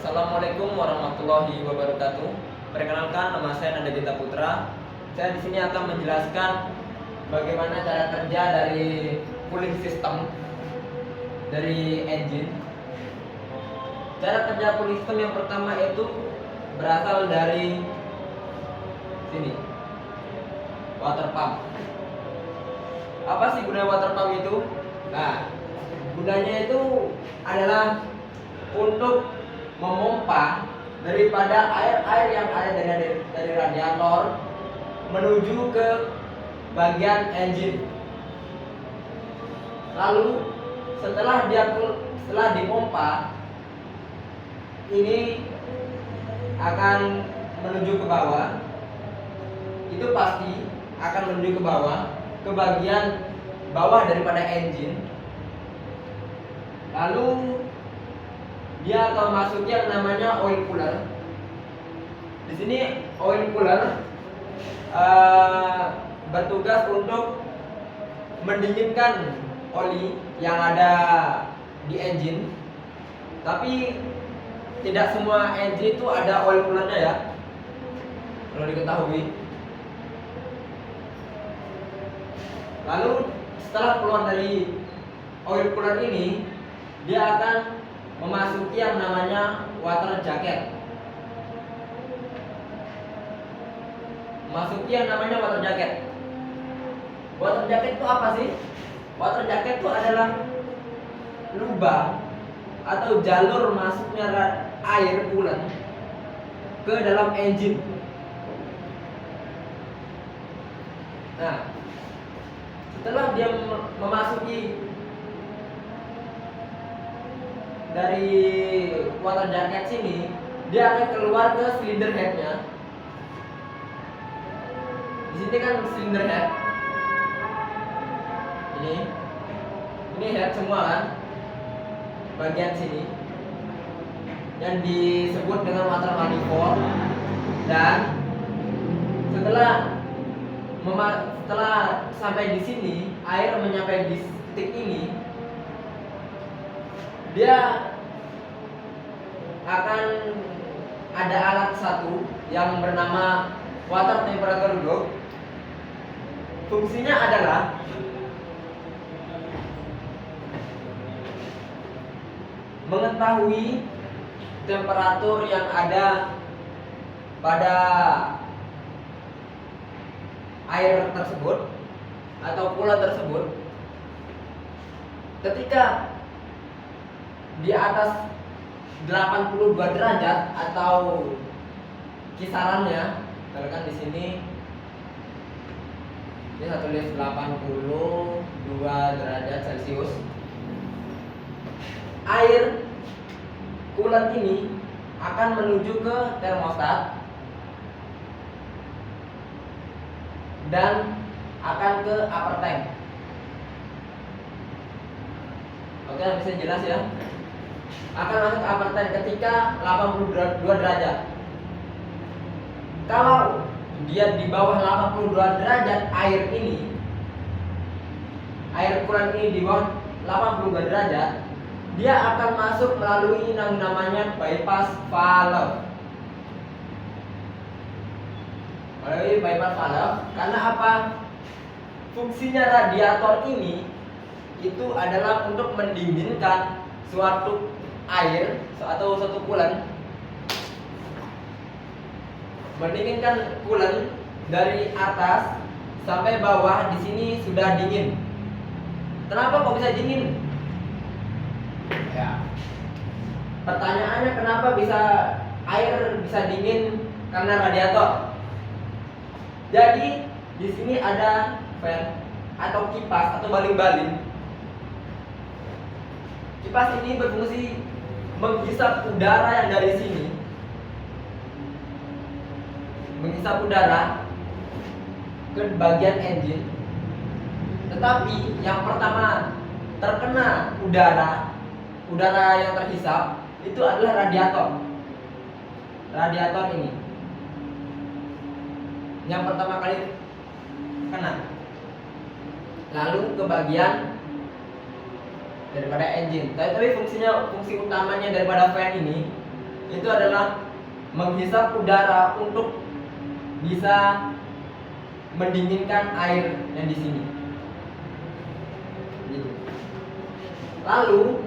Assalamualaikum warahmatullahi wabarakatuh. Perkenalkan, nama saya Nanda Gita Putra. Saya di sini akan menjelaskan bagaimana cara kerja dari cooling system dari engine. Cara kerja cooling system yang pertama itu berasal dari sini, water pump. Apa sih guna water pump itu? Nah, gunanya itu adalah untuk memompa daripada air yang ada dari radiator menuju ke bagian engine. Lalu setelah dipompa, ini akan menuju ke bawah. Itu pasti akan menuju ke bawah, ke bagian bawah daripada engine. Lalu dia akan masuk yang namanya oil cooler. Di sini oil cooler bertugas untuk mendinginkan oli yang ada di engine. Tapi tidak semua engine itu ada oil coolernya ya, perlu diketahui. Lalu setelah keluar dari oil cooler ini, dia akan memasuki yang namanya water jacket. Water jacket itu apa sih? Water jacket itu adalah lubang atau jalur masuknya air coolant ke dalam engine. Nah, setelah dia memasuki dari water jacket sini, dia akan keluar ke cylinder headnya. Di sini kan cylinder head. Ini head semua kan, bagian sini yang disebut dengan water manifold. Dan setelah sampai di sini, air menyampai di titik ini, dia akan ada alat satu yang bernama water temperature gauge. Fungsinya adalah mengetahui temperatur yang ada pada air tersebut atau coolant tersebut. Ketika di atas 82 derajat atau kisarannya, misalkan di sini ini saya tulis 82 derajat Celcius, air coolant ini akan menuju ke termostat dan akan ke upper tank. Oke, bisa jelas ya? Akan masuk ke upper tank ketika 82 derajat. Kalau dia di bawah 82 derajat, air coolant ini di bawah 82 derajat, dia akan masuk melalui yang namanya bypass valve. Karena apa? Fungsinya radiator ini itu adalah untuk mendinginkan suatu air atau suatu coolant, mendinginkan coolant dari atas sampai bawah. Di sini sudah dingin. Kenapa kok bisa dingin? Ya. Pertanyaannya, kenapa air bisa dingin? Karena radiator. Jadi di sini ada fan atau kipas atau baling-baling. Kipas ini berfungsi menghisap udara yang dari sini, menghisap udara ke bagian engine. Tetapi yang pertama terkena udara yang terhisap itu adalah radiator ini yang pertama kali kena. Lalu ke bagian daripada engine. Tapi fungsi utamanya daripada fan ini itu adalah menghisap udara untuk bisa mendinginkan air yang di sini. Gitu. Lalu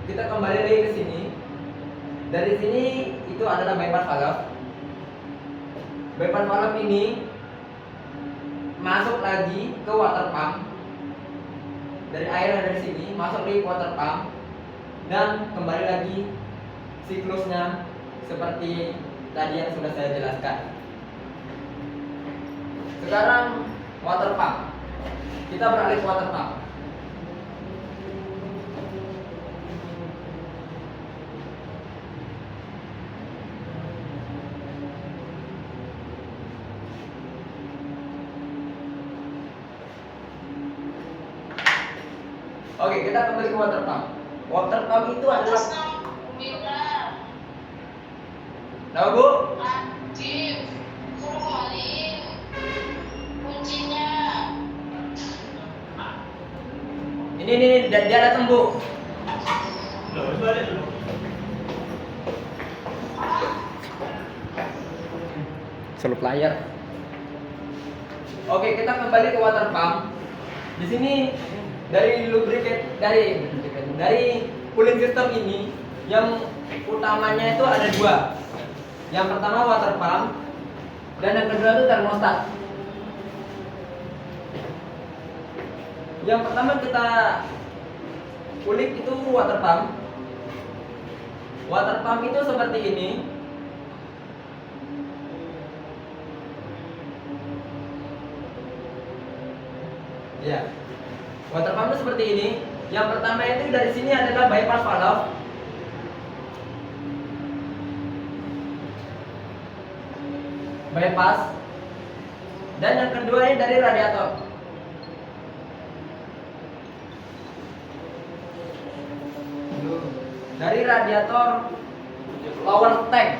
kita kembali lagi ke sini. Dari sini itu adalah bypass valve. Bypass valve ini masuk lagi ke water pump. Dari air yang dari sini masuk lagi ke water pump dan kembali lagi siklusnya seperti tadi yang sudah saya jelaskan. Sekarang water pump. Kita beralih ke water pump. Oke, kita kembali ke water pump. Water pump itu adalah Nah, Bu? Aktif. Suruh kembaliin kuncinya. Ini dia datang, Bu. Selalu player. Oke, kita kembali ke water pump. Di sini dari cooling system ini yang utamanya itu ada dua. Yang pertama water pump dan yang kedua itu termostat. Yang pertama kita kulik itu water pump. Water pump itu seperti ini. Ya. Water pump itu seperti ini. Yang pertama itu dari sini adalah bypass valve. Bypass. Dan yang kedua ini dari radiator. Dari radiator lower tank.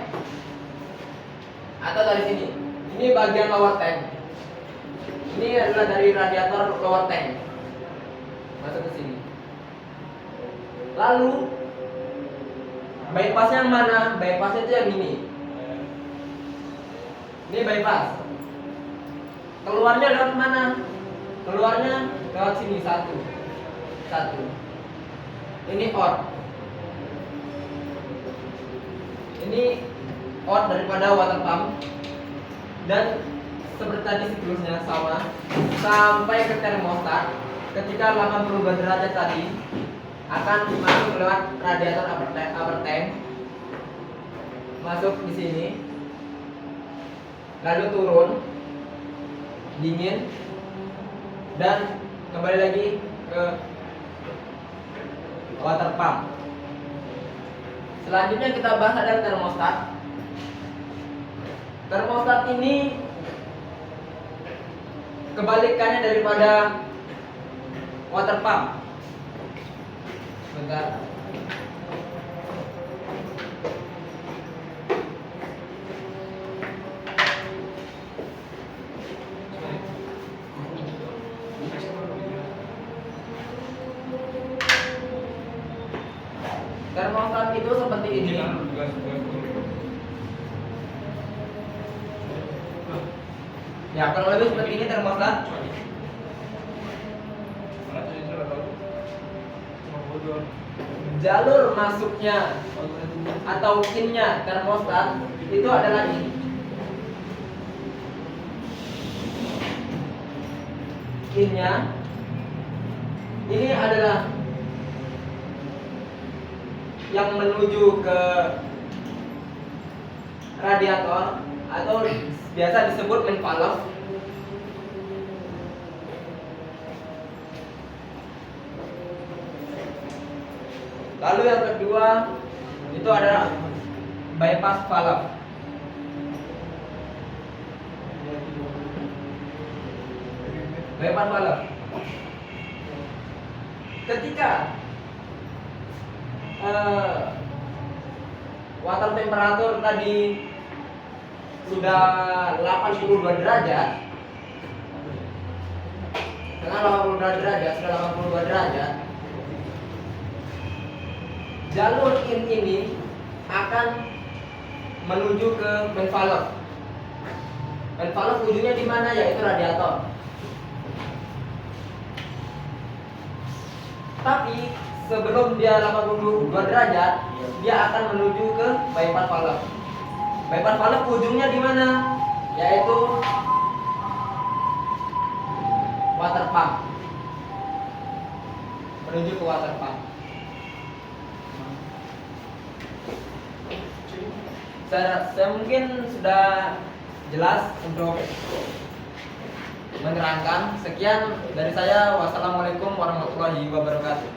Atau dari sini. Ini bagian lower tank. Ini adalah dari radiator lower tank. Masuk ke sini. Lalu bypassnya yang mana? Bypassnya itu yang ini. Ini bypass. Keluarnya lewat mana? Keluarnya lewat sini satu. Ini out. Ini out daripada water pump. Dan seperti tadi siklusnya sama sampai ke termostat. Ketika 82 derajat tadi akan masuk lewat radiator upper tank, masuk di sini, lalu turun, dingin, dan kembali lagi ke water pump. Selanjutnya kita bahas ada termostat. Termostat ini kebalikannya daripada water pump. Bentar. Termostat itu seperti ini. Ya, kurang lebih seperti ini termostat. Jalur masuknya atau innya termostat itu adalah ini. Innya ini adalah yang menuju ke radiator atau biasa disebut main valve. Lalu yang kedua itu adalah bypass valve. Bypass valve. Ketika water temperatur tadi sudah 82 derajat, dengan 82 derajat, jalur in ini akan menuju ke main valve. Main valve ujungnya di mana? Yaitu radiator. Tapi sebelum dia 82 derajat, dia akan menuju ke bypass valve. Bypass valve ujungnya di mana? Yaitu water pump. Menuju ke water pump. Saya mungkin sudah jelas untuk menerangkan. Sekian dari saya. Wassalamualaikum warahmatullahi wabarakatuh.